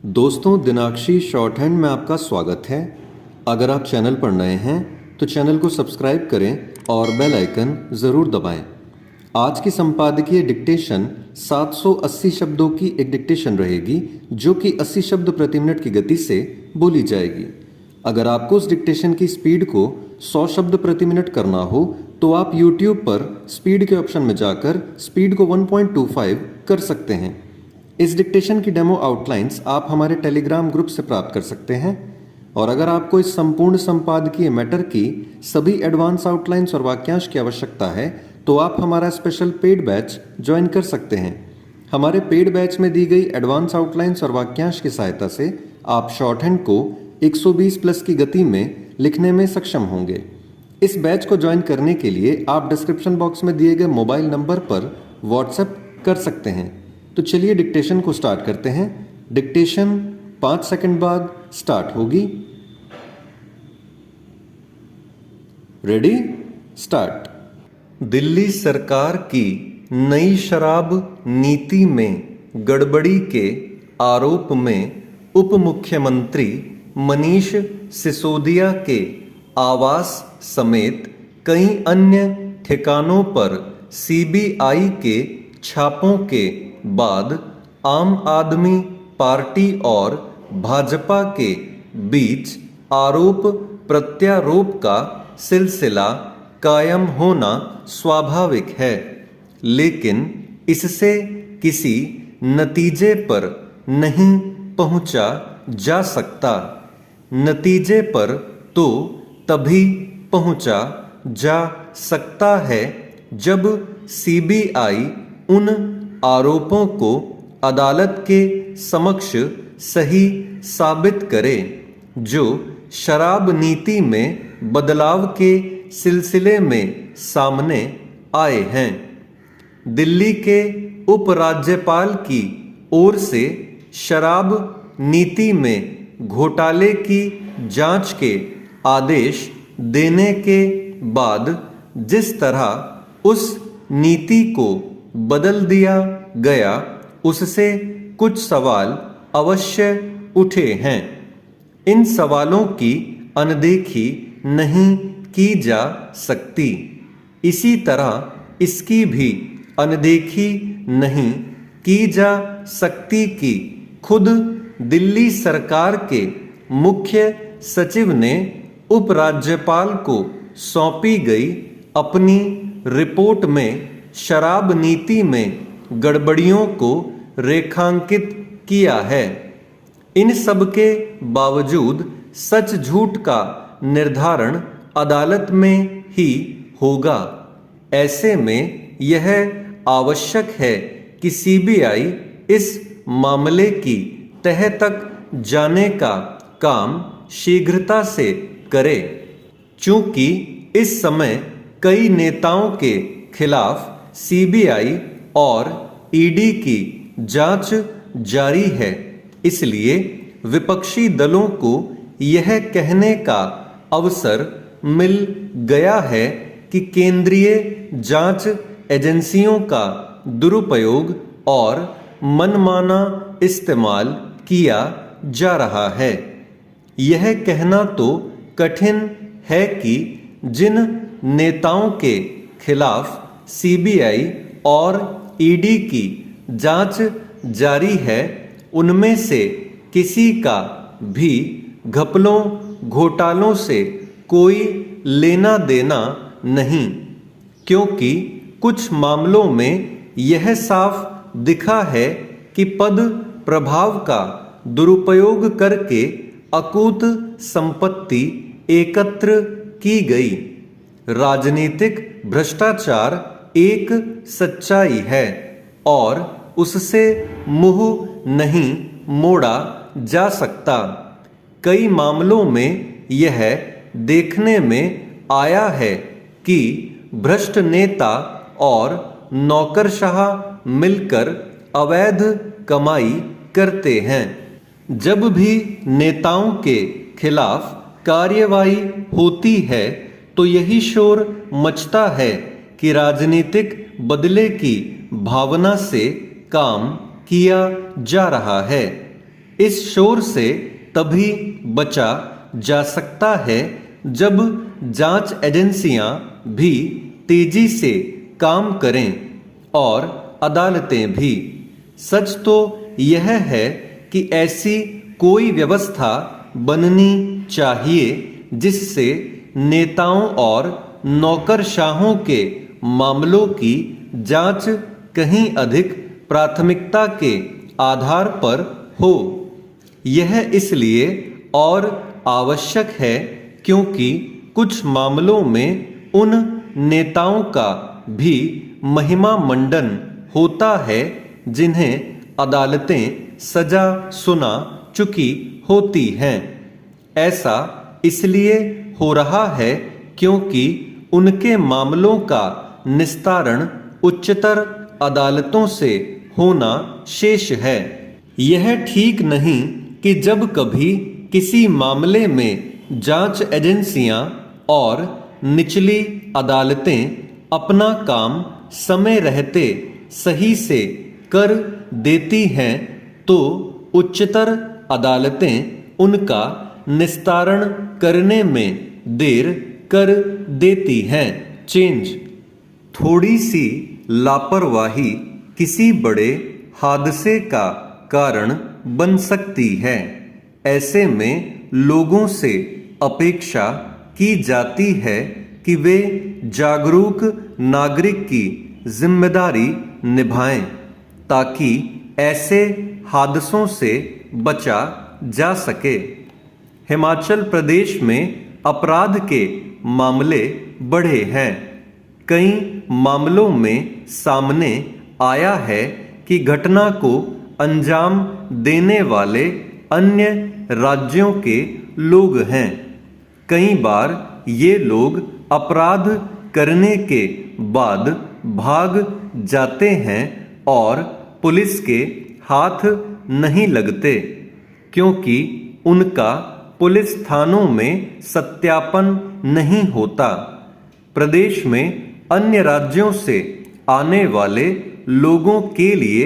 दोस्तों, दिनाक्षी short hand में आपका स्वागत है। अगर आप चैनल पर नए हैं तो चैनल को सब्सक्राइब करें और बेल आइकन ज़रूर दबाएं। आज की संपादकीय डिक्टेशन 780 शब्दों की एक डिक्टेशन रहेगी जो कि 80 शब्द प्रति मिनट की गति से बोली जाएगी। अगर आपको उस डिक्टेशन की स्पीड को 100 शब्द प्रति मिनट करना हो तो आप YouTube पर स्पीड के ऑप्शन में जाकर स्पीड को 1.25 कर सकते हैं। इस डिक्टेशन की डेमो आउटलाइंस आप हमारे टेलीग्राम ग्रुप से प्राप्त कर सकते हैं। और अगर आपको इस संपूर्ण संपादकीय मैटर की सभी एडवांस आउटलाइंस और वाक्यांश की आवश्यकता है तो आप हमारा स्पेशल पेड बैच ज्वाइन कर सकते हैं। हमारे पेड बैच में दी गई एडवांस आउटलाइंस और वाक्यांश की सहायता से आप शॉर्ट हैंड को 120 प्लस की गति में लिखने में सक्षम होंगे। इस बैच को ज्वाइन करने के लिए आप डिस्क्रिप्शन बॉक्स में दिए गए मोबाइल नंबर पर व्हाट्सएप कर सकते हैं। तो चलिए डिक्टेशन को स्टार्ट करते हैं। डिक्टेशन 5 सेकंड बाद स्टार्ट होगी। Ready, start. दिल्ली सरकार की नई शराब नीति में गड़बड़ी के आरोप में उप मुख्यमंत्री मनीष सिसोदिया के आवास समेत कई अन्य ठिकानों पर सीबीआई के छापों के बाद आम आदमी पार्टी और भाजपा के बीच आरोप प्रत्यारोप का सिलसिला कायम होना स्वाभाविक है, लेकिन इससे किसी नतीजे पर नहीं पहुंचा जा सकता। नतीजे पर तो तभी पहुंचा जा सकता है जब सीबीआई उन आरोपों को अदालत के समक्ष सही साबित करे जो शराब नीति में बदलाव के सिलसिले में सामने आए हैं। दिल्ली के उपराज्यपाल की ओर से शराब नीति में घोटाले की जांच के आदेश देने के बाद जिस तरह उस नीति को बदल दिया गया उससे कुछ सवाल अवश्य उठे हैं। इन सवालों की अनदेखी नहीं की जा सकती। इसी तरह इसकी भी अनदेखी नहीं की जा सकती कि खुद दिल्ली सरकार के मुख्य सचिव ने उपराज्यपाल को सौंपी गई अपनी रिपोर्ट में शराब नीति में गड़बड़ियों को रेखांकित किया है। इन सब के बावजूद सच झूठ का निर्धारण अदालत में ही होगा। ऐसे में यह आवश्यक है कि सीबीआई इस मामले की तह तक जाने का काम शीघ्रता से करे, चूंकि इस समय कई नेताओं के खिलाफ सीबीआई और ईडी की जांच जारी है। इसलिए विपक्षी दलों को यह कहने का अवसर मिल गया है कि केंद्रीय जांच एजेंसियों का दुरुपयोग और मनमाना इस्तेमाल किया जा रहा है। यह कहना तो कठिन है कि जिन नेताओं के खिलाफ सीबीआई और ईडी की जांच जारी है उनमें से किसी का भी घपलों घोटालों से कोई लेना देना नहीं, क्योंकि कुछ मामलों में यह साफ दिखा है कि पद प्रभाव का दुरुपयोग करके अकूत संपत्ति एकत्र की गई। राजनीतिक भ्रष्टाचार एक सच्चाई है और उससे मुंह नहीं मोड़ा जा सकता। कई मामलों में यह देखने में आया है कि भ्रष्ट नेता और नौकरशाह मिलकर अवैध कमाई करते हैं। जब भी नेताओं के खिलाफ कार्यवाही होती है तो यही शोर मचता है कि राजनीतिक बदले की भावना से काम किया जा रहा है। इस शोर से तभी बचा जा सकता है जब जांच एजेंसियां भी तेजी से काम करें और अदालतें भी। सच तो यह है कि ऐसी कोई व्यवस्था बननी चाहिए जिससे नेताओं और नौकरशाहों के मामलों की जांच कहीं अधिक प्राथमिकता के आधार पर हो। यह इसलिए और आवश्यक है क्योंकि कुछ मामलों में उन नेताओं का भी महिमा मंडन होता है जिन्हें अदालतें सजा सुना चुकी होती हैं। ऐसा इसलिए हो रहा है क्योंकि उनके मामलों का निस्तारण उच्चतर अदालतों से होना शेष है। यह ठीक नहीं कि जब कभी किसी मामले में जांच एजेंसियां और निचली अदालतें अपना काम समय रहते सही से कर देती हैं तो उच्चतर अदालतें उनका निस्तारण करने में देर कर देती हैं। चेंज। थोड़ी सी लापरवाही किसी बड़े हादसे का कारण बन सकती है। ऐसे में लोगों से अपेक्षा की जाती है कि वे जागरूक नागरिक की जिम्मेदारी निभाएं ताकि ऐसे हादसों से बचा जा सके। हिमाचल प्रदेश में अपराध के मामले बढ़े हैं। कई मामलों में सामने आया है कि घटना को अंजाम देने वाले अन्य राज्यों के लोग हैं। कई बार ये लोग अपराध करने के बाद भाग जाते हैं और पुलिस के हाथ नहीं लगते क्योंकि उनका पुलिस थानों में सत्यापन नहीं होता। प्रदेश में अन्य राज्यों से आने वाले लोगों के लिए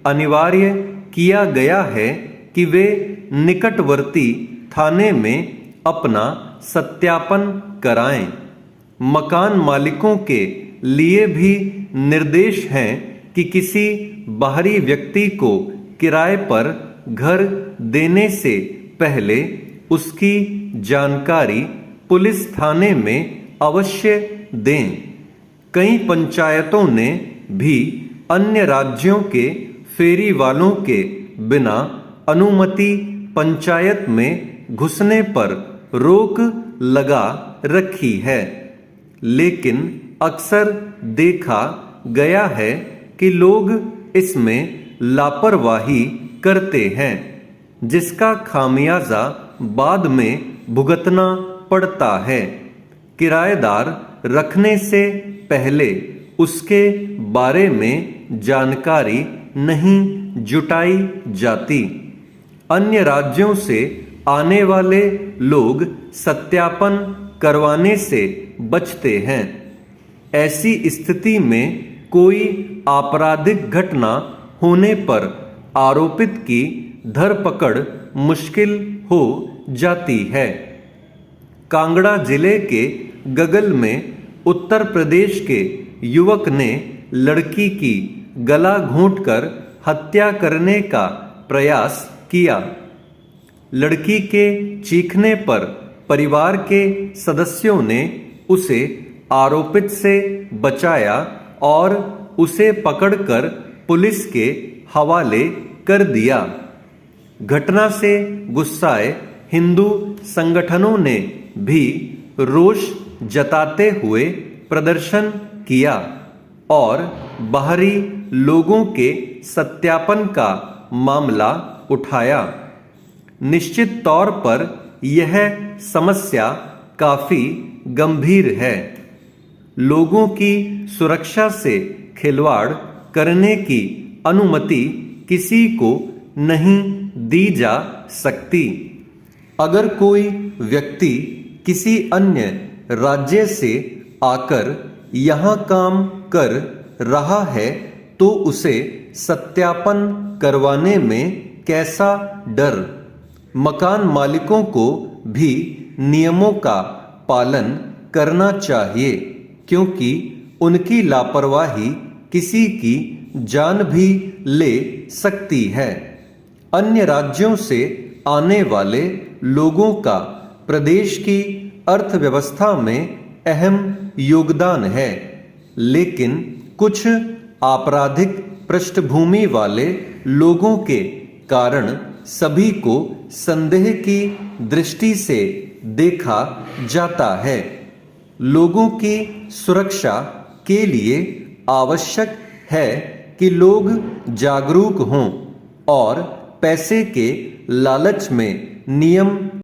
अनिवार्य किया गया है कि वे निकटवर्ती थाने में अपना सत्यापन कराएं। मकान मालिकों के लिए भी निर्देश हैं कि किसी बाहरी व्यक्ति को किराए पर घर देने से पहले उसकी जानकारी पुलिस थाने में अवश्य दें। कई पंचायतों ने भी अन्य राज्यों के फेरी वालों के बिना अनुमति पंचायत में घुसने पर रोक लगा रखी है। लेकिन अक्सर देखा गया है कि लोग इसमें लापरवाही करते हैं जिसका खामियाजा बाद में भुगतना पड़ता है। किराएदार रखने से पहले उसके बारे में जानकारी नहीं जुटाई जाती। अन्य राज्यों से आने वाले लोग सत्यापन करवाने से बचते हैं। ऐसी स्थिति में कोई आपराधिक घटना होने पर आरोपित की धरपकड़ मुश्किल हो जाती है। कांगड़ा जिले के गगल में उत्तर प्रदेश के युवक ने लड़की की गला घोंटकर हत्या करने का प्रयास किया। लड़की के चीखने पर परिवार के सदस्यों ने उसे आरोपित से बचाया और उसे पकड़कर पुलिस के हवाले कर दिया। घटना से गुस्साए हिंदू संगठनों ने भी रोष जताते हुए प्रदर्शन किया और बाहरी लोगों के सत्यापन का मामला उठाया। निश्चित तौर पर यह समस्या काफी गंभीर है। लोगों की सुरक्षा से खिलवाड़ करने की अनुमति किसी को नहीं दी जा सकती। अगर कोई व्यक्ति किसी अन्य राज्य से आकर यहाँ काम कर रहा है तो उसे सत्यापन करवाने में कैसा डर। मकान मालिकों को भी नियमों का पालन करना चाहिए, क्योंकि उनकी लापरवाही किसी की जान भी ले सकती है। अन्य राज्यों से आने वाले लोगों का प्रदेश की अर्थव्यवस्था में अहम योगदान है, लेकिन कुछ आपराधिक पृष्ठभूमि वाले लोगों के कारण सभी को संदेह की दृष्टि से देखा जाता है। लोगों की सुरक्षा के लिए आवश्यक है कि लोग जागरूक हों और पैसे के लालच में नियम